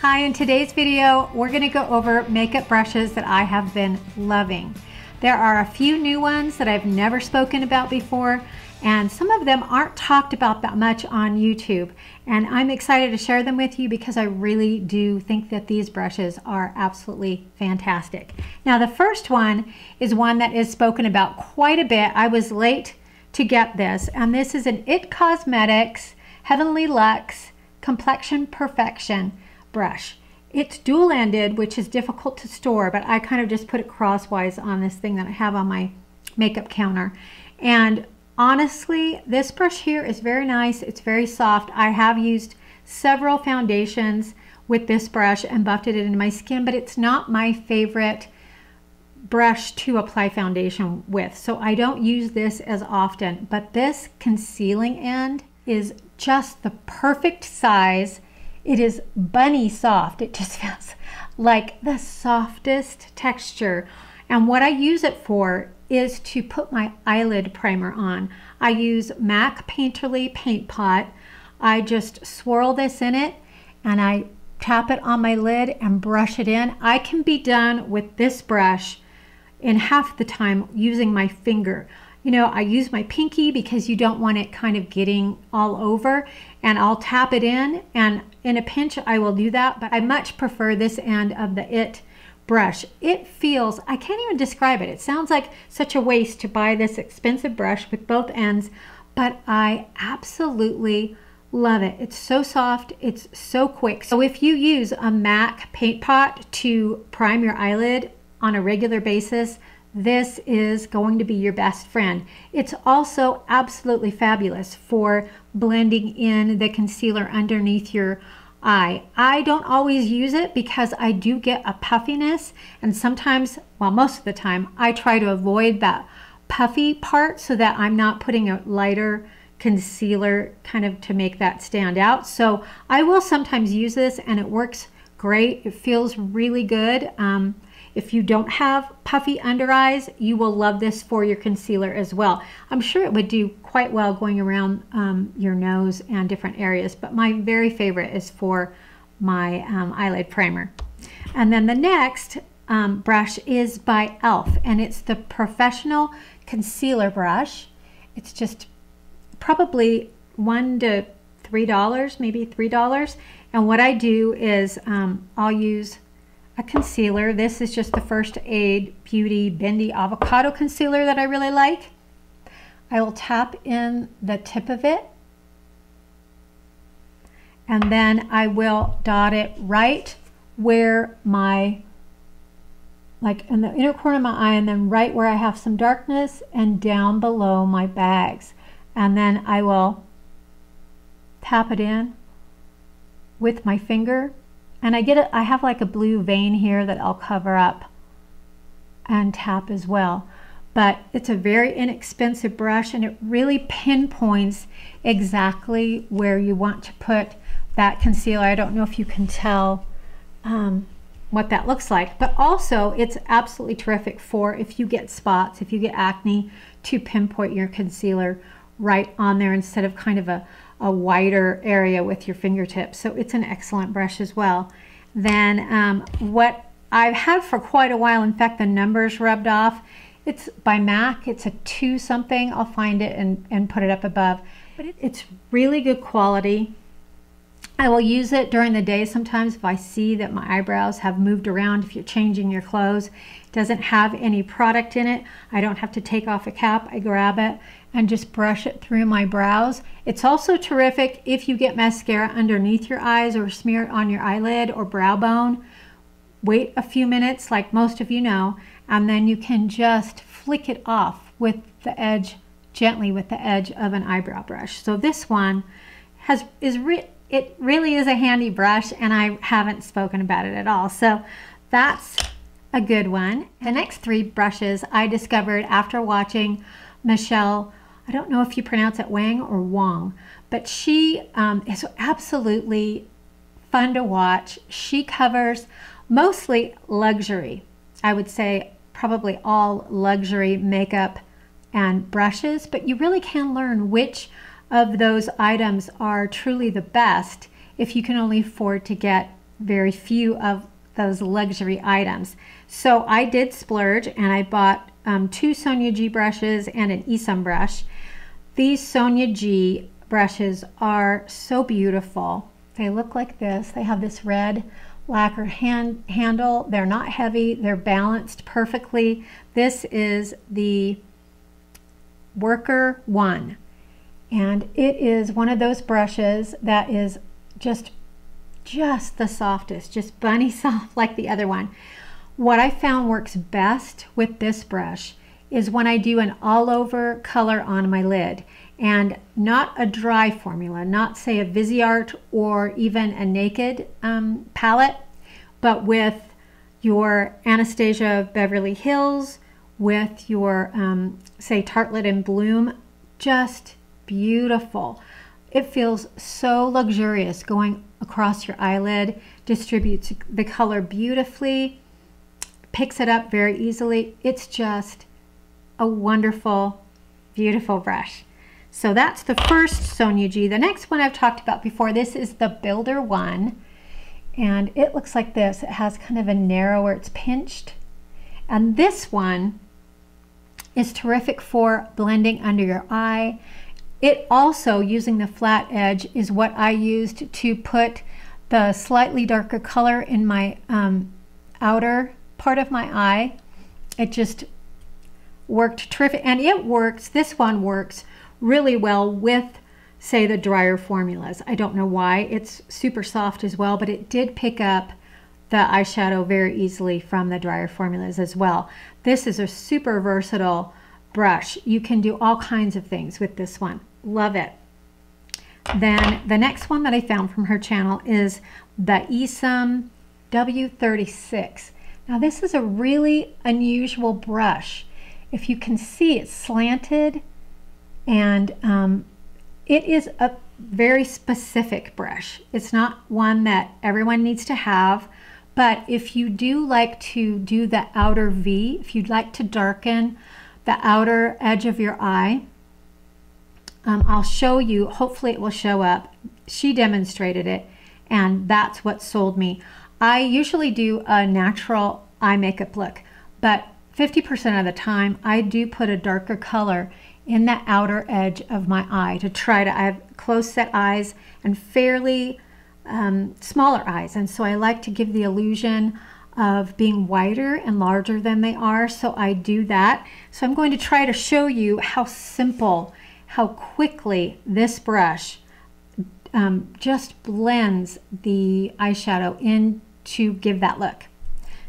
Hi, in today's video, we're going to go over makeup brushes that I have been loving. There are a few new ones that I've never spoken about before, and some of them aren't talked about that much on YouTube. And I'm excited to share them with you because I really do think that these brushes are absolutely fantastic. Now, the first one is one that is spoken about quite a bit. I was late to get this, and this is an IT Cosmetics Heavenly Luxe Complexion Perfection brush. It's dual-ended, which is difficult to store, but I kind of just put it crosswise on this thing that I have on my makeup counter. And honestly, this brush here is very nice. It's very soft. I have used several foundations with this brush and buffed it into my skin, but it's not my favorite brush to apply foundation with, so I don't use this as often. But this concealing end is just the perfect size. It is bunny soft. It just feels like the softest texture. And what I use it for is to put my eyelid primer on. I use MAC Painterly Paint Pot. I just swirl this in it and I tap it on my lid and brush it in. I can be done with this brush in half the time using my finger. You know, I use my pinky because you don't want it kind of getting all over, and I'll tap it in a pinch I will do that, but I much prefer this end of the IT brush. It feels, I can't even describe it. It sounds like such a waste to buy this expensive brush with both ends, but I absolutely love it. It's so soft, it's so quick. So if you use a MAC paint pot to prime your eyelid on a regular basis, this is going to be your best friend. It's also absolutely fabulous for blending in the concealer underneath your eye. I don't always use it because I do get a puffiness, and sometimes, well, most of the time, I try to avoid that puffy part so that I'm not putting a lighter concealer kind of to make that stand out. So I will sometimes use this and it works great. It feels really good. If you don't have puffy under eyes, you will love this for your concealer as well. I'm sure it would do quite well going around your nose and different areas, but my very favorite is for my eyelid primer. And then the next brush is by e.l.f. and it's the Professional Concealer Brush. It's just probably $1 to $3, maybe $3. And what I do is I'll use a concealer. This is just the First Aid Beauty Bendy Avocado Concealer that I really like. I will tap in the tip of it, and then I will dot it right where my, like in the inner corner of my eye, and then right where I have some darkness and down below my bags. And then I will tap it in with my finger. And I have like a blue vein here that I'll cover up and tap as well. But it's a very inexpensive brush, and it really pinpoints exactly where you want to put that concealer. I don't know if you can tell what that looks like, but also it's absolutely terrific for if you get spots, if you get acne, to pinpoint your concealer right on there instead of kind of a wider area with your fingertips. So it's an excellent brush as well. Then what I've had for quite a while, in fact the numbers rubbed off, it's by MAC. It's a 2 something. I'll find it and put it up above. But it's really good quality. I will use it during the day sometimes if I see that my eyebrows have moved around. If you're changing your clothes, it doesn't have any product in it. I don't have to take off a cap. I grab it and just brush it through my brows. It's also terrific if you get mascara underneath your eyes or smear it on your eyelid or brow bone. Wait a few minutes, like most of you know, and then you can just flick it off with the edge, gently with the edge of an eyebrow brush. So this one it really is a handy brush, and I haven't spoken about it at all. So that's a good one. The next 3 brushes I discovered after watching Michelle, I don't know if you pronounce it Wang or Wong, but she is absolutely fun to watch. She covers mostly luxury. I would say probably all luxury makeup and brushes, but you really can learn which of those items are truly the best if you can only afford to get very few of those luxury items. So I did splurge and I bought 2 Sonia G brushes and an esum brush. These Sonia G brushes are so beautiful. They look like this. They have this red lacquer handle. They're not heavy. They're balanced perfectly. This is the Worker One, and it is one of those brushes that is just the softest, just bunny soft like the other one. What I found works best with this brush is when I do an all over color on my lid, and not a dry formula, not say a Viseart or even a Naked palette, but with your Anastasia Beverly Hills, with your say Tartelette in Bloom. Just beautiful. It feels so luxurious going across your eyelid, distributes the color beautifully, picks it up very easily. It's just a wonderful, beautiful brush. So that's the first Sonia G. The next one I've talked about before, this is the Builder One, and it looks like this. It has kind of a narrower, it's pinched, and this one is terrific for blending under your eye. It also, using the flat edge, is what I used to put the slightly darker color in my outer part of my eye. It just worked terrific, and it works, this one works really well with, say, the drier formulas. I don't know why. It's super soft as well, but it did pick up the eyeshadow very easily from the drier formulas as well. This is a super versatile brush. You can do all kinds of things with this one. Love it. Then the next one that I found from her channel is the esum W36. Now this is a really unusual brush. If you can see, it's slanted, and it is a very specific brush. It's not one that everyone needs to have, but if you do like to do the outer V, if you'd like to darken the outer edge of your eye, I'll show you, hopefully it will show up. She demonstrated it, and that's what sold me. I usually do a natural eye makeup look, but 50% of the time I do put a darker color in the outer edge of my eye to try to, I have close set eyes and fairly smaller eyes, and so I like to give the illusion of being wider and larger than they are, so I do that. So I'm going to try to show you how simple, how quickly this brush just blends the eyeshadow in to give that look.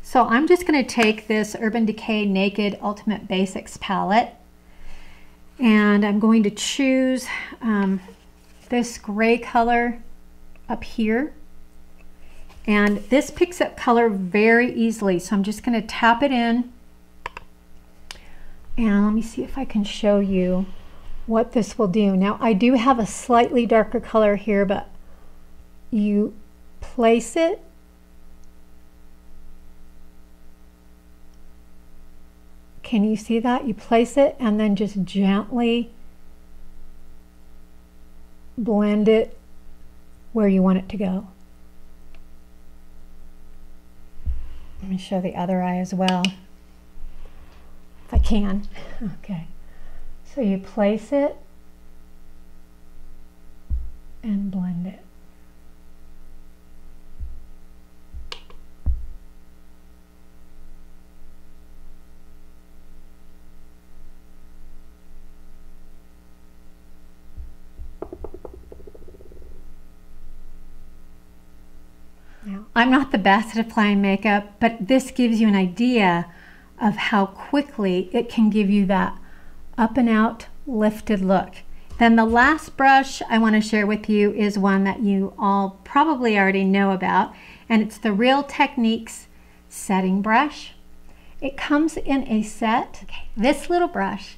So I'm just going to take this Urban Decay Naked Ultimate Basics palette, and I'm going to choose this gray color up here, and this picks up color very easily, so I'm just going to tap it in, and let me see if I can show you what this will do. Now I do have a slightly darker color here, but you place it Can you see that? You place it and then just gently blend it where you want it to go. Let me show the other eye as well, if I can. Okay, so you place it and blend it. Now, I'm not the best at applying makeup, but this gives you an idea of how quickly it can give you that up and out lifted look. Then the last brush I want to share with you is one that you all probably already know about, and it's the Real Techniques setting brush. It comes in a set. Okay. This little brush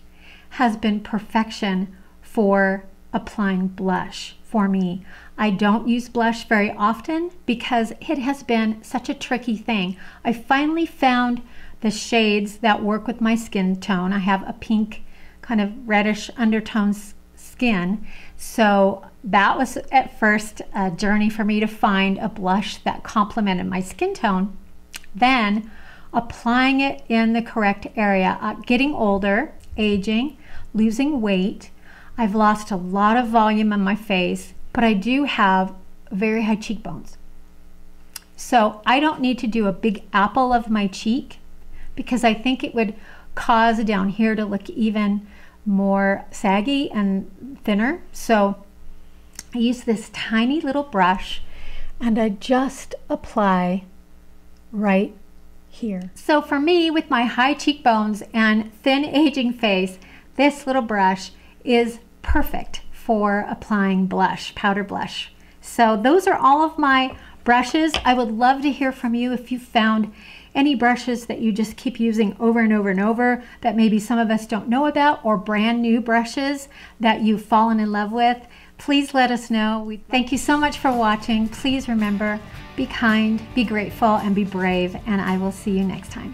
has been perfection for applying blush for me. I don't use blush very often because it has been such a tricky thing. I finally found the shades that work with my skin tone. I have a pink kind of reddish undertone skin, so that was at first a journey for me to find a blush that complemented my skin tone. Then applying it in the correct area. Getting older, aging, losing weight. I've lost a lot of volume on my face, but I do have very high cheekbones. So I don't need to do a big apple of my cheek because I think it would cause down here to look even more saggy and thinner. So I use this tiny little brush and I just apply right here. So for me, with my high cheekbones and thin aging face, this little brush is perfect for applying blush, powder blush. So those are all of my brushes. I would love to hear from you if you found any brushes that you just keep using over and over and over that maybe some of us don't know about, or brand new brushes that you've fallen in love with. Please let us know. Thank you so much for watching. Please remember, be kind, be grateful, and be brave, and I will see you next time.